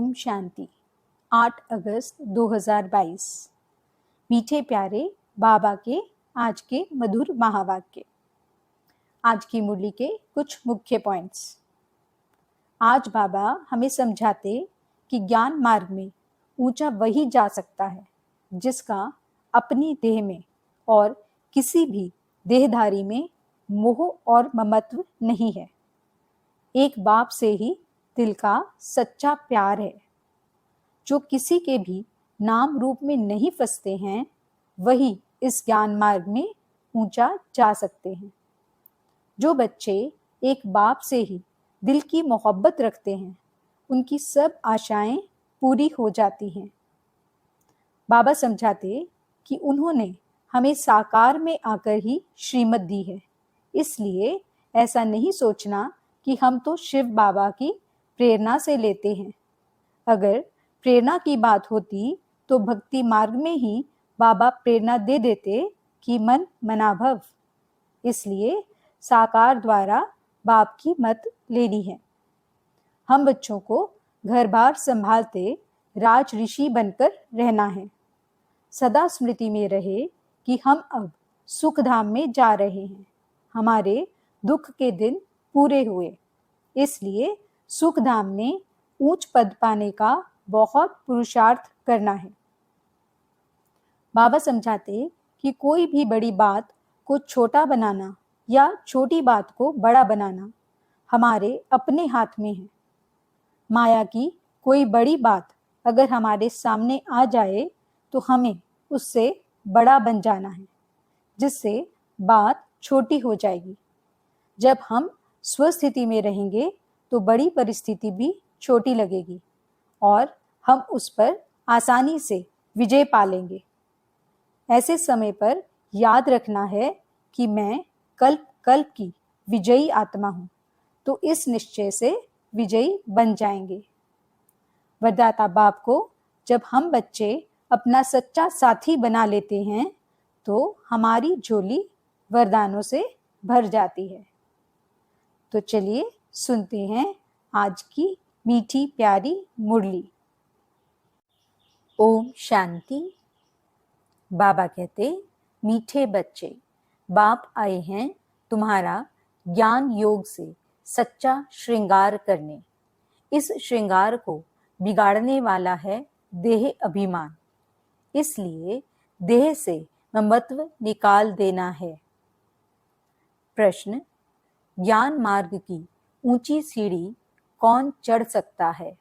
ओम शांति। 8 अगस्त 2022। मीठे प्यारे बाबा के आज के मधुर महावाक्य। आज की मुरली के कुछ मुख्य पॉइंट्स। आज बाबा हमें समझाते कि ज्ञान मार्ग में ऊंचा वही जा सकता है जिसका अपनी देह में और किसी भी देहधारी में मोह और ममत्व नहीं है। एक बाप से ही दिल का सच्चा प्यार है। जो किसी के भी नाम रूप में नहीं फंसते हैं वही इस ज्ञान मार्ग में ऊंचा जा सकते हैं। जो बच्चे एक बाप से ही दिल की मोहब्बत रखते हैं उनकी सब आशाएं पूरी हो जाती हैं। बाबा समझाते कि उन्होंने हमें साकार में आकर ही श्रीमत दी है, इसलिए ऐसा नहीं सोचना कि हम तो शिव बाबा की प्रेरणा से लेते हैं। अगर प्रेरणा की बात होती तो भक्ति मार्ग में ही बाबा प्रेरणा दे देते कि मन मनाभव। इसलिए साकार द्वारा बाप की मत लेनी है। हम बच्चों को घर बार संभालते राज ऋषि बनकर रहना है। सदा स्मृति में रहे कि हम अब सुख धाम में जा रहे हैं। हमारे दुख के दिन पूरे हुए, इसलिए सुख धाम में ऊंच पद पाने का बहुत पुरुषार्थ करना है। बाबा समझाते कि कोई भी बड़ी बात को छोटा बनाना या छोटी बात को बड़ा बनाना हमारे अपने हाथ में है। माया की कोई बड़ी बात अगर हमारे सामने आ जाए तो हमें उससे बड़ा बन जाना है, जिससे बात छोटी हो जाएगी। जब हम स्वस्थिति में रहेंगे तो बड़ी परिस्थिति भी छोटी लगेगी और हम उस पर आसानी से विजय पालेंगे। ऐसे समय पर याद रखना है कि मैं कल्प कल्प की विजयी आत्मा हूँ, तो इस निश्चय से विजयी बन जाएंगे। वरदाता बाप को जब हम बच्चे अपना सच्चा साथी बना लेते हैं तो हमारी झोली वरदानों से भर जाती है। तो चलिए सुनते हैं आज की मीठी प्यारी मुरली। ओम शांति। बाबा कहते, मीठे बच्चे, बाप आए हैं तुम्हारा ज्ञान योग से सच्चा श्रृंगार करने। इस श्रृंगार को बिगाड़ने वाला है देह अभिमान, इसलिए देह से ममत्व निकाल देना है। प्रश्न, ज्ञान मार्ग की ऊंची सीढ़ी कौन चढ़ सकता है?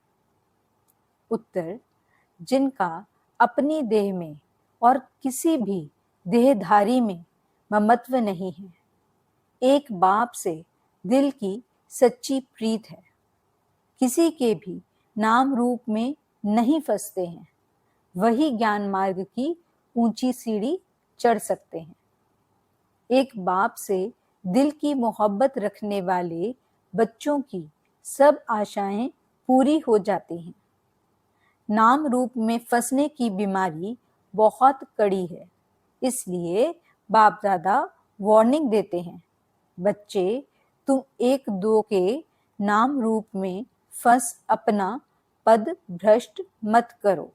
उत्तर, जिनका अपनी देह में और किसी भी देहधारी में ममत्व नहीं है। एक बाप से दिल की सच्ची प्रीत है। किसी के भी नाम रूप में नहीं फंसते हैं, वही ज्ञान मार्ग की ऊंची सीढ़ी चढ़ सकते हैं। एक बाप से दिल की मोहब्बत रखने वाले बच्चों की सब आशाएं पूरी हो जाती हैं। नाम रूप में फंसने की बीमारी बहुत कड़ी है, इसलिए बाप दादा वार्निंग देते हैं, बच्चे तुम एक दो के नाम रूप में फंस अपना पद भ्रष्ट मत करो।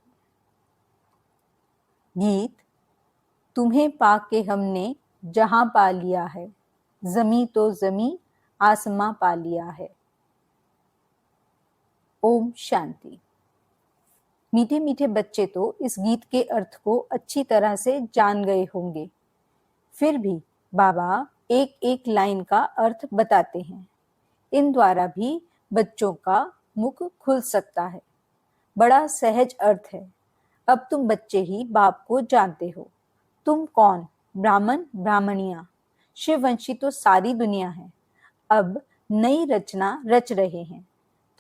गीत। तुम्हें पाके हमने जहां पा लिया है, जमी तो जमी आसमां पा लिया है। ओम शांति। मीठे मीठे बच्चे तो इस गीत के अर्थ को अच्छी तरह से जान गए होंगे, फिर भी बाबा एक एक लाइन का अर्थ बताते हैं। इन द्वारा भी बच्चों का मुख खुल सकता है। बड़ा सहज अर्थ है। अब तुम बच्चे ही बाप को जानते हो। तुम कौन? ब्राह्मण ब्राह्मणियां, शिववंशी तो सारी दुनिया है। अब नई रचना रच रहे हैं।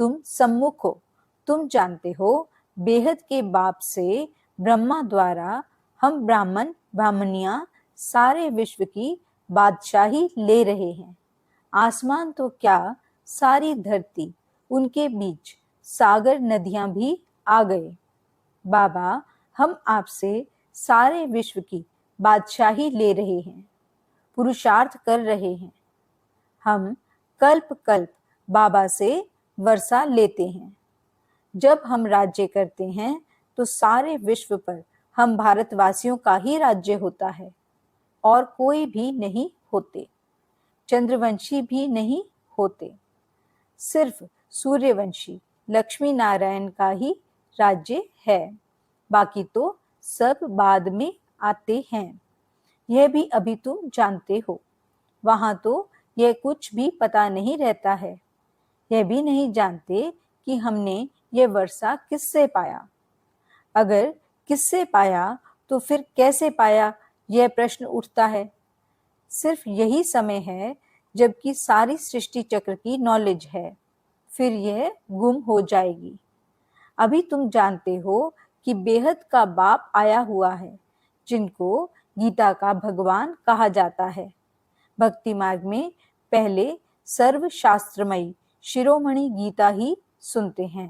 तुम सम्मुख हो। तुम जानते हो बेहद के बाप से ब्रह्मा द्वारा हम ब्राह्मण ब्राह्मणियां सारे विश्व की बादशाही ले रहे हैं। आसमान तो क्या, सारी धरती, उनके बीच सागर नदियां भी आ गए। बाबा हम आपसे सारे विश्व की बादशाही ले रहे हैं, पुरुषार्थ कर रहे हैं। हम कल्प कल्प बाबा से वर्षा लेते हैं। जब हम राज्य करते हैं तो सारे विश्व पर हम भारतवासियों का ही राज्य होता है और कोई भी नहीं होते, चंद्रवंशी भी नहीं होते। सिर्फ सूर्यवंशी लक्ष्मी नारायण का ही राज्य है, बाकी तो सब बाद में आते हैं। यह भी अभी तुम जानते हो। वहां तो यह कुछ भी पता नहीं रहता है। यह भी नहीं जानते कि हमने यह वर्षा किससे पाया। अगर किससे पाया तो फिर कैसे पाया, यह प्रश्न उठता है। सिर्फ यही समय है जबकि सारी सृष्टि चक्र की नॉलेज है, फिर यह गुम हो जाएगी। अभी तुम जानते हो कि बेहद का बाप आया हुआ है, जिनको गीता का भगवान कहा जाता है। भक्ति मार्ग में पहले सर्वशास्त्रमयी शिरोमणि गीता ही सुनते हैं।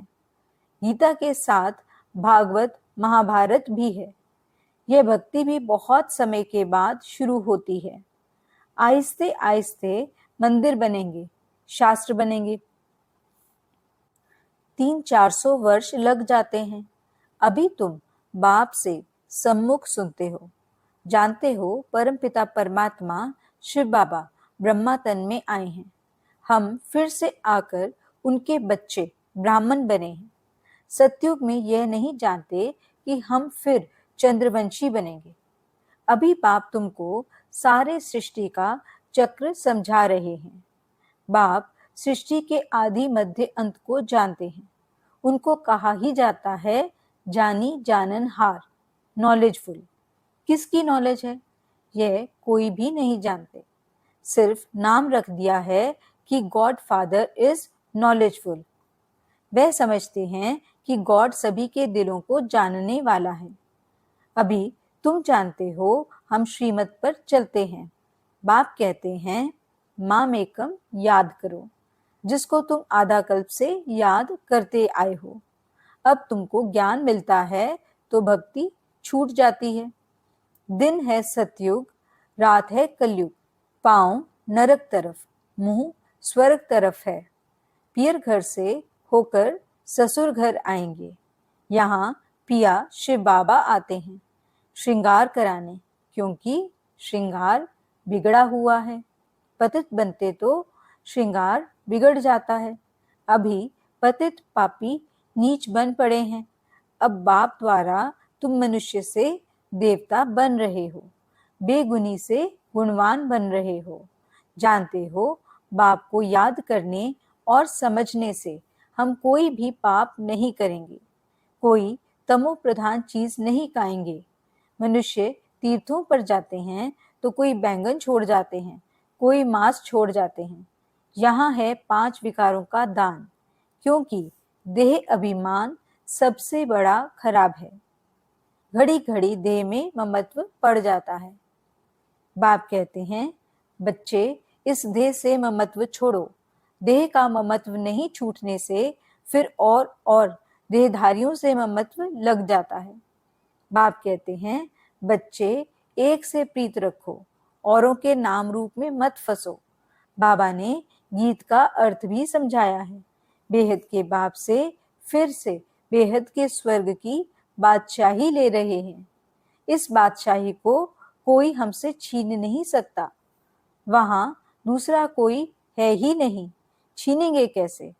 गीता के साथ भागवत महाभारत भी है। यह भक्ति भी बहुत समय के बाद शुरू होती है। आहिस्ते आहिस्ते मंदिर बनेंगे, शास्त्र बनेंगे। 300-400 वर्ष लग जाते हैं। अभी तुम बाप से सम्मुख सुनते हो, जानते हो परमपिता परमात्मा शिव बाबा ब्रह्मा तन में आए हैं। हम फिर से आकर उनके बच्चे ब्राह्मण बने हैं। सतयुग में यह नहीं जानते कि हम फिर चंद्रवंशी बनेंगे। अभी बाप तुमको सारे सृष्टि का चक्र समझा रहे हैं। बाप सृष्टि के आदि मध्य अंत को जानते हैं। उनको कहा ही जाता है जानी जाननहार, नॉलेजफुल। किसकी नॉलेज है यह कोई भी नहीं जानते। सिर्फ नाम रख दिया है कि गॉड फादर इज नॉलेजफुल। वह समझते हैं कि गॉड सभी के दिलों को जानने वाला है। अभी तुम जानते हो हम श्रीमत पर चलते हैं। बाप कहते हैं माम एकम याद करो, जिसको तुम आधा कल्प से याद करते आए हो। अब तुमको ज्ञान मिलता है तो भक्ति छूट जाती है। दिन है सतयुग, रात है कलयुग। पांव नरक तरफ, मुंह स्वर्ग तरफ है। पियर घर से होकर ससुर घर आएंगे। यहाँ पिया शिव बाबा आते हैं श्रृंगार कराने, क्योंकि श्रृंगार बिगड़ा हुआ है। पतित बनते तो श्रृंगार बिगड़ जाता है। अभी पतित पापी नीच बन पड़े हैं। अब बाप द्वारा तुम मनुष्य से देवता बन रहे हो, बेगुनी से गुणवान बन रहे हो। जानते हो बाप को याद करने और समझने से हम कोई भी पाप नहीं करेंगे, कोई तमो प्रधान चीज नहीं खाएंगे। मनुष्य तीर्थों पर जाते हैं तो कोई बैंगन छोड़ जाते हैं, कोई मांस छोड़ जाते हैं। यहाँ है 5 विकारों का दान, क्योंकि देह अभिमान सबसे बड़ा खराब है। घड़ी घड़ी देह में ममत्व पड़ जाता है। बाप कहते हैं बच्चे इस देह से ममत्व छोड़ो। देह का ममत्व नहीं छूटने से फिर और देहधारियों से ममत्व लग जाता है। बाप कहते हैं बच्चे एक से प्रीत रखो, औरों के नाम रूप में मत फंसो। बाबा ने गीत का अर्थ भी समझाया है। बेहद के बाप से फिर से बेहद के स्वर्ग की बादशाही ले रहे हैं। इस बादशाही को कोई हमसे छीन नहीं सकता। वहां दूसरा कोई है ही नहीं, छीनेंगे कैसे?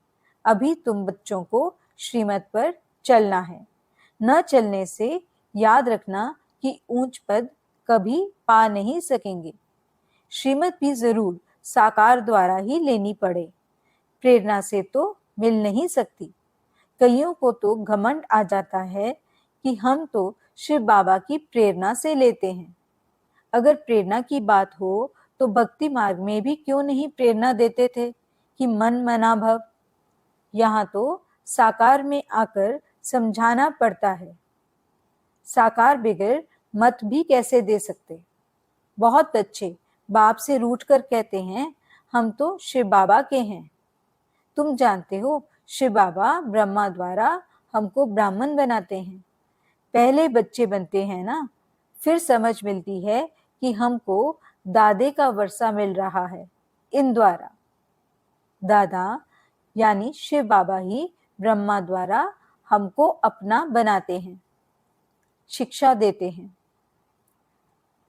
अभी तुम बच्चों को श्रीमत पर चलना है। न चलने से याद रखना कि ऊंच पद कभी पा नहीं सकेंगे। श्रीमत भी जरूर साकार द्वारा ही लेनी पड़े, प्रेरणा से तो मिल नहीं सकती। कईयों को तो घमंड आ जाता है कि हम तो शिव बाबा की प्रेरणा से लेते हैं। अगर प्रेरणा की बात हो तो भक्ति मार्ग में भी क्यों नहीं प्रेरणा देते थे कि मन मना भव। यहाँ तो साकार में आकर समझाना पड़ता है। साकार बगैर मत भी कैसे दे सकते। बहुत बच्चे बाप से रूठ कर कहते हैं हम तो शिव बाबा के हैं। तुम जानते हो शिव बाबा ब्रह्मा द्वारा हमको ब्राह्मण बनाते हैं। पहले बच्चे बनते हैं ना, फिर समझ मिलती है कि हमको दादे का वर्षा मिल रहा है इन द्वारा। दादा यानी शिव बाबा ही ब्रह्मा द्वारा हमको अपना बनाते हैं, शिक्षा देते हैं।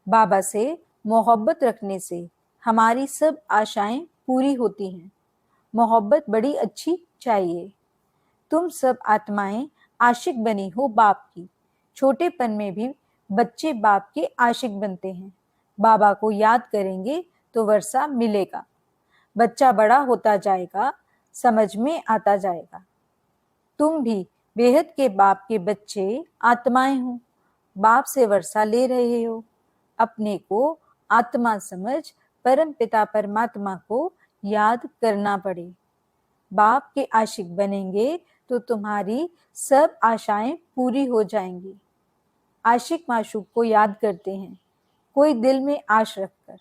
बाबा से मोहब्बत रखने से हमारी सब आशाएं पूरी होती हैं। मोहब्बत बड़ी अच्छी चाहिए। तुम सब आत्माएं आशिक बनी हो बाप की। छोटेपन में भी बच्चे बाप के आशिक बनते हैं। बाबा को याद करेंगे तो वर्षा मिलेगा। बच्चा बड़ा होता जाएगा, समझ में आता जाएगा। तुम भी बेहद के बाप के बच्चे आत्माएं हो। बाप से वर्षा ले रहे हो। अपने को आत्मा समझ परम पिता परमात्मा को याद करना पड़े। बाप के आशिक बनेंगे तो तुम्हारी सब आशाएं पूरी हो जाएंगी। आशिक माशूक को याद करते हैं, कोई दिल में आश रखकर।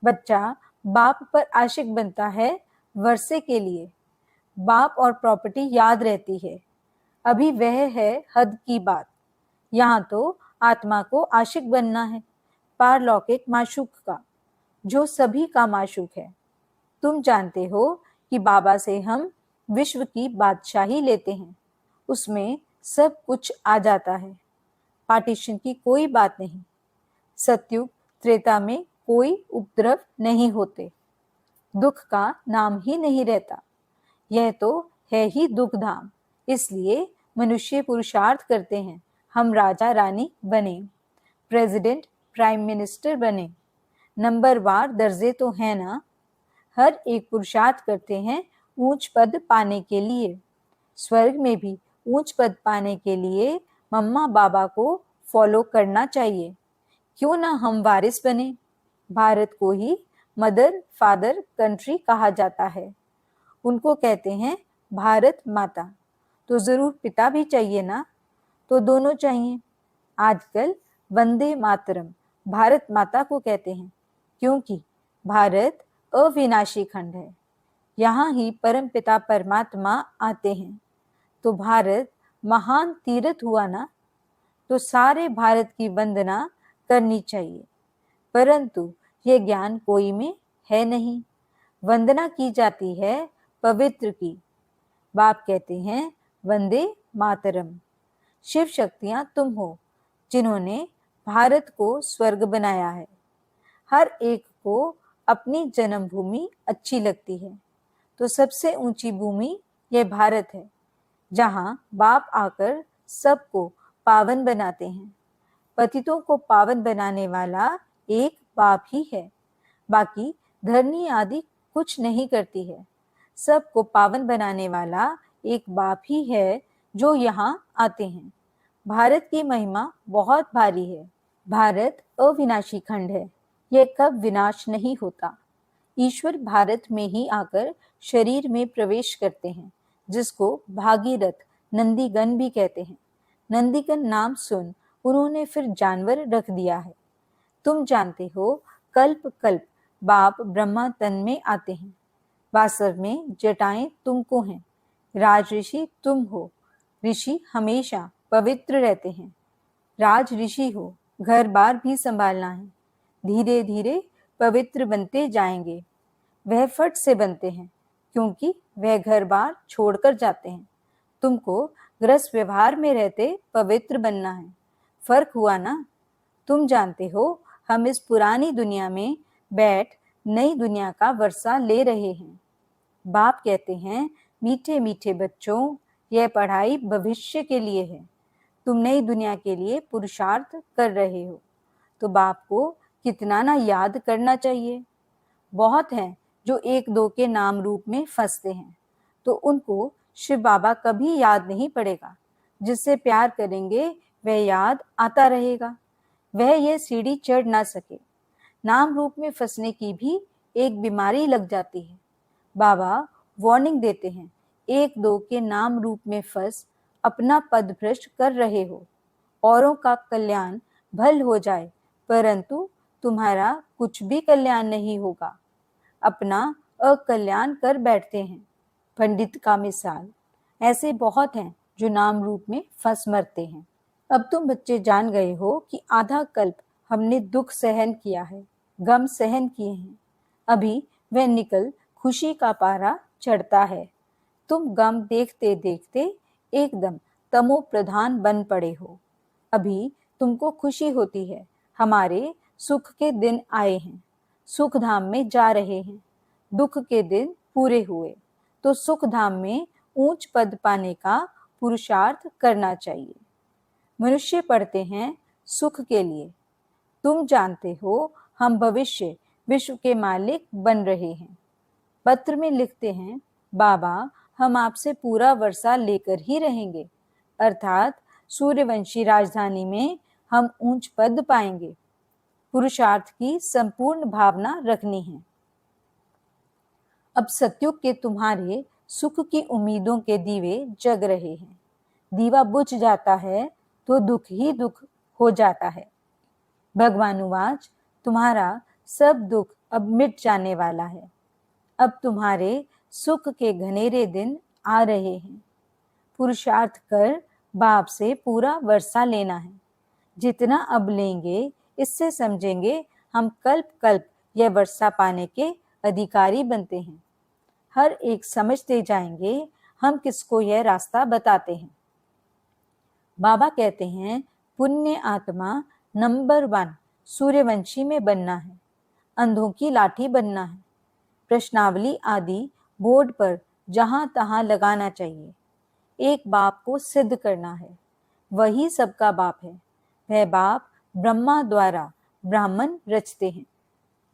बच्चा बाप पर आशिक बनता है वर्षे के लिए। बाप और प्रॉपर्टी याद रहती है। अभी वह है हद की बात। यहाँ तो आत्मा को आशिक बनना है, पारलौकिक माशूक का, जो सभी का माशूक है। तुम जानते हो कि बाबा से हम विश्व की बादशाही लेते हैं। उसमें सब कुछ आ जाता है। पार्टीशन की कोई बात नहीं। सतयुग त्रेता में कोई उपद्रव नहीं होते। दुख का नाम ही नहीं रहता। यह तो है ही दुख धाम। इसलिए मनुष्य पुरुषार्थ करते हैं हम राजा रानी बने, प्रेसिडेंट प्राइम मिनिस्टर बने। नंबरवार दर्जे तो है ना। हर एक पुरुषार्थ करते हैं ऊंच पद पाने के लिए। स्वर्ग में भी ऊंच पद पाने के लिए मम्मा बाबा को फॉलो करना चाहिए। क्यों ना हम वारिस बने। भारत को ही मदर फादर कंट्री कहा जाता है। उनको कहते हैं भारत माता। तो जरूर पिता भी चाहिए ना। तो दोनों चाहिए। आजकल वंदे मातरम भारत माता को कहते हैं, क्योंकि भारत अविनाशी खंड है। यहाँ ही परम पिता परमात्मा आते हैं। तो भारत महान तीर्थ हुआ ना। तो सारे भारत की वंदना करनी चाहिए। परंतु यह ज्ञान कोई में है नहीं। वंदना की जाती है पवित्र की। बाप कहते हैं वंदे मातरम। शिव शक्तियां तुम हो जिन्होंने भारत को स्वर्ग बनाया है। हर एक को अपनी जन्मभूमि अच्छी लगती है। तो सबसे ऊंची भूमि यह भारत है, जहां बाप आकर सबको पावन बनाते हैं। पतितों को पावन बनाने वाला एक बाप ही है। बाकी धरनी आदि कुछ नहीं करती है। सबको पावन बनाने वाला एक बाप ही है जो यहाँ आते हैं। भारत की महिमा बहुत भारी है। भारत अविनाशी खंड है। यह कब विनाश नहीं होता। ईश्वर भारत में ही आकर शरीर में प्रवेश करते हैं, जिसको भागीरथ नंदीगण भी कहते हैं। नंदीगण नाम सुन उन्होंने फिर जानवर रख दिया है। तुम जानते हो कल्प कल्प बाप ब्रह्मा तन में आते हैं। वास्तव में जटाएं तुमको हैं। राज ऋषि तुम हो। ऋषि हमेशा पवित्र रहते हैं। राज ऋषि हो, घर बार भी संभालना है। धीरे धीरे पवित्र बनते जाएंगे। वह फट से बनते हैं, क्योंकि वह घर बार छोड़कर जाते हैं। तुमको गृहस्थ व्यवहार में रहते पवित्र बनना है। फर्क हुआ ना। तुम जानते हो हम इस पुरानी दुनिया में बैठ नई दुनिया का वर्षा ले रहे हैं। बाप कहते हैं मीठे मीठे बच्चों, यह पढ़ाई भविष्य के लिए है। तुम नई दुनिया के लिए पुरुषार्थ कर रहे हो। तो बाप को कितना ना याद करना चाहिए। बहुत हैं जो एक दो के नाम रूप में फंसते हैं, तो उनको शिव बाबा कभी याद नहीं पड़ेगा। जिससे प्यार करेंगे वह याद आता रहेगा। वह यह सीढ़ी चढ़ ना सके। नाम रूप में फंसने की भी एक बीमारी लग जाती है। बाबा वार्निंग देते हैं, एक दो के नाम रूप में फंस अपना पद भ्रष्ट कर रहे हो। औरों का कल्याण भल हो जाए, परंतु तुम्हारा कुछ भी कल्याण नहीं होगा। अपना अकल्याण कर बैठते हैं। पंडित का मिसाल। ऐसे बहुत हैं जो नाम रूप में फंस मरते हैं। अब तुम बच्चे जान गए हो कि आधा कल्प हमने दुख सहन किया है, गम सहन किए हैं। अभी वह निकल खुशी का पारा चढ़ता है। तुम गम देखते देखते एकदम तमो प्रधान बन पड़े हो। अभी तुमको खुशी होती है, हमारे सुख के दिन आए हैं, सुख धाम में जा रहे हैं। दुख के दिन पूरे हुए तो सुख धाम में ऊंच पद पाने का पुरुषार्थ करना चाहिए। मनुष्य पढ़ते हैं सुख के लिए। तुम जानते हो हम भविष्य विश्व के मालिक बन रहे हैं। पत्र में लिखते हैं, बाबा हम आपसे पूरा वर्षा लेकर ही रहेंगे, अर्थात सूर्यवंशी राजधानी में हम ऊंच पद पाएंगे। पुरुषार्थ की संपूर्ण भावना रखनी है। अब सतयुग के तुम्हारे सुख की उम्मीदों के दीवे जग रहे हैं। दीवा बुझ जाता है तो दुख ही दुख हो जाता है। भगवानुवाच, तुम्हारा सब दुख अब मिट जाने वाला है। अब तुम्हारे सुख के घनेरे दिन आ रहे हैं। पुरुषार्थ कर बाप से पूरा वर्षा लेना है। जितना अब लेंगे इससे समझेंगे हम कल्प कल्प यह वर्षा पाने के अधिकारी बनते हैं। हर एक समझते जाएंगे हम किसको यह रास्ता बताते हैं। बाबा कहते हैं, पुण्य आत्मा नंबर 1 सूर्यवंशी में बनना है, अंधों की लाठी बनना है। प्रश्नावली आदि बोर्ड पर जहां तहां लगाना चाहिए। एक बाप को सिद्ध करना है, वही सबका बाप है। वह बाप ब्रह्मा द्वारा ब्राह्मण रचते हैं।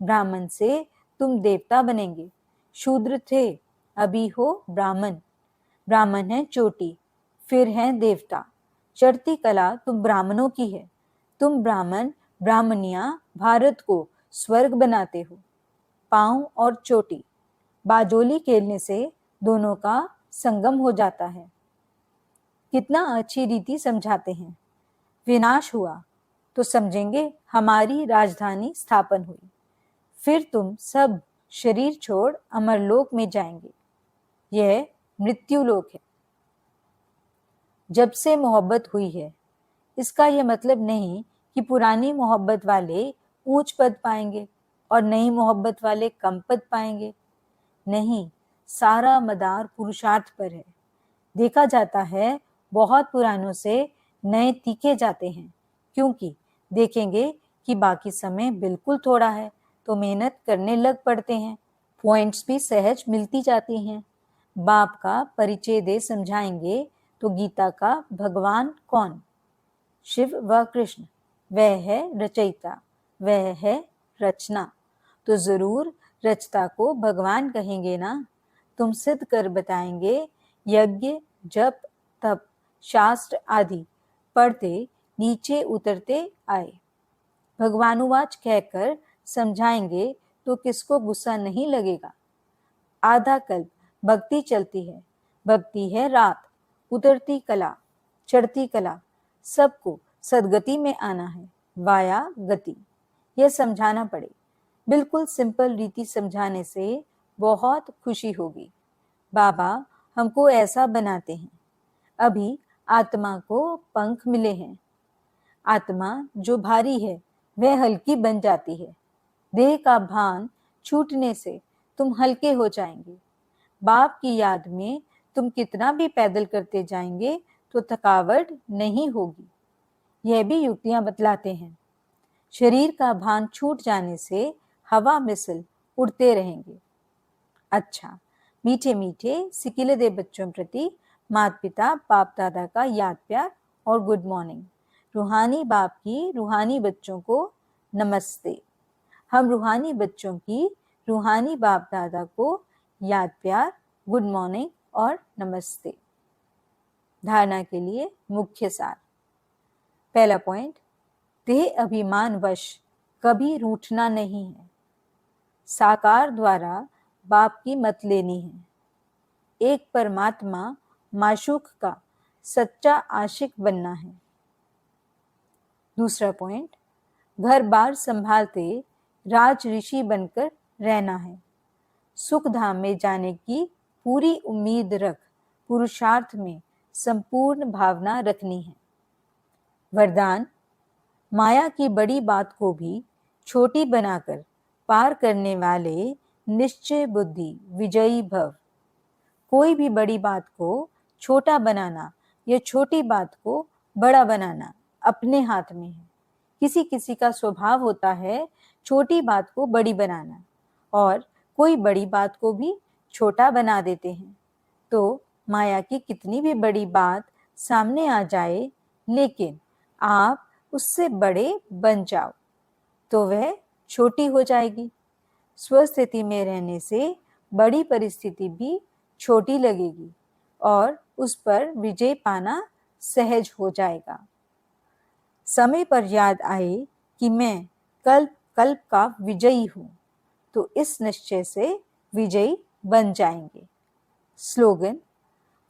ब्राह्मण से तुम देवता बनेंगे। शूद्र थे, अभी हो ब्राह्मण। ब्राह्मण है चोटी, फिर है देवता। चढ़ती कला तुम ब्राह्मणों की है। तुम ब्राह्मण ब्राह्मणियां भारत को स्वर्ग बनाते हो। पांव और चोटी, बाजोली खेलने से दोनों का संगम हो जाता है। कितना अच्छी रीति समझाते हैं। विनाश हुआ तो समझेंगे हमारी राजधानी स्थापन हुई। फिर तुम सब शरीर छोड़ अमरलोक में जाएंगे। यह मृत्युलोक है। जब से मोहब्बत हुई है, इसका यह मतलब नहीं कि पुरानी मोहब्बत वाले ऊंच पद पाएंगे और नई मोहब्बत वाले कम पद पाएंगे। नहीं, सारा मदार पुरुषार्थ पर है। देखा जाता है बहुत पुरानों से नए तीखे जाते हैं, क्योंकि देखेंगे कि बाकी समय बिल्कुल थोड़ा है तो मेहनत करने लग पड़ते हैं। पॉइंट्स भी सहज मिलती जाती हैं। बाप का परिचय दे समझाएंगे तो गीता का भगवान कौन? शिव व कृष्ण। वह है रचयिता, वह है रचना। तो जरूर रचता को भगवान कहेंगे ना। तुम सिद्ध कर बताएंगे। यज्ञ, जप, तप, शास्त्र आदि पढ़ते नीचे उतरते आए। भगवानुवाच कहकर समझाएंगे तो किसको गुस्सा नहीं लगेगा। आधा कल्प भक्ति चलती है। भक्ति है रात, उतरती कला, चढ़ती कला। सबको सदगति में आना है, वाया गति। यह समझाना पड़े। बिल्कुल सिंपल रीति समझाने से बहुत खुशी होगी। बाबा हमको ऐसा बनाते हैं। अभी आत्मा को पंख मिले हैं। आत्मा जो भारी है वह हल्की बन जाती है। देह का भान छूटने से तुम हल्के हो जाएंगे। बाप की याद में तुम कितना भी पैदल करते जाएंगे तो थकावट नहीं होगी। यह भी युक्तियां बतलाते हैं। शरीर का भान छूट जाने से हवा मिसल उड़ते रहेंगे। अच्छा, मीठे मीठे सिकिले दे बच्चों प्रति माता पिता बाप दादा का याद प्यार और गुड मॉर्निंग। रूहानी बाप की रूहानी बच्चों को नमस्ते। हम रूहानी बच्चों की रूहानी बाप दादा को याद प्यार, गुड मॉर्निंग और नमस्ते। धारणा के लिए मुख्य सार। पहला पॉइंट, देह अभिमान वश कभी रूठना नहीं है। साकार द्वारा बाप की मत लेनी है। एक परमात्मा माशूक का सच्चा आशिक बनना है। दूसरा पॉइंट, घर बार संभालते राज ऋषि बनकर रहना है। सुख धाम में जाने की पूरी उम्मीद रख पुरुषार्थ में संपूर्ण भावना रखनी है। वरदान, माया की बड़ी बात को भी छोटी बनाकर पार करने वाले निश्चय बुद्धि विजयी भव। कोई भी बड़ी बात को छोटा बनाना यह छोटी बात को बड़ा बनाना अपने हाथ में है। किसी किसी का स्वभाव होता है छोटी बात को बड़ी बनाना, और कोई बड़ी बात को भी छोटा बना देते हैं। तो माया की कितनी भी बड़ी बात सामने आ जाए, लेकिन आप उससे बड़े बन जाओ तो वह छोटी हो जाएगी। स्वस्थिति में रहने से बड़ी परिस्थिति भी छोटी लगेगी और उस पर विजय पाना सहज हो जाएगा। समय पर याद आए कि मैं कल्प का विजयी हूँ, तो इस निश्चय से विजयी बन जाएंगे। स्लोगन: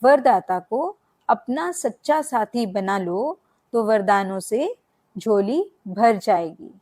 वरदाता को अपना सच्चा साथी बना लो तो वरदानों से झोली भर जाएगी।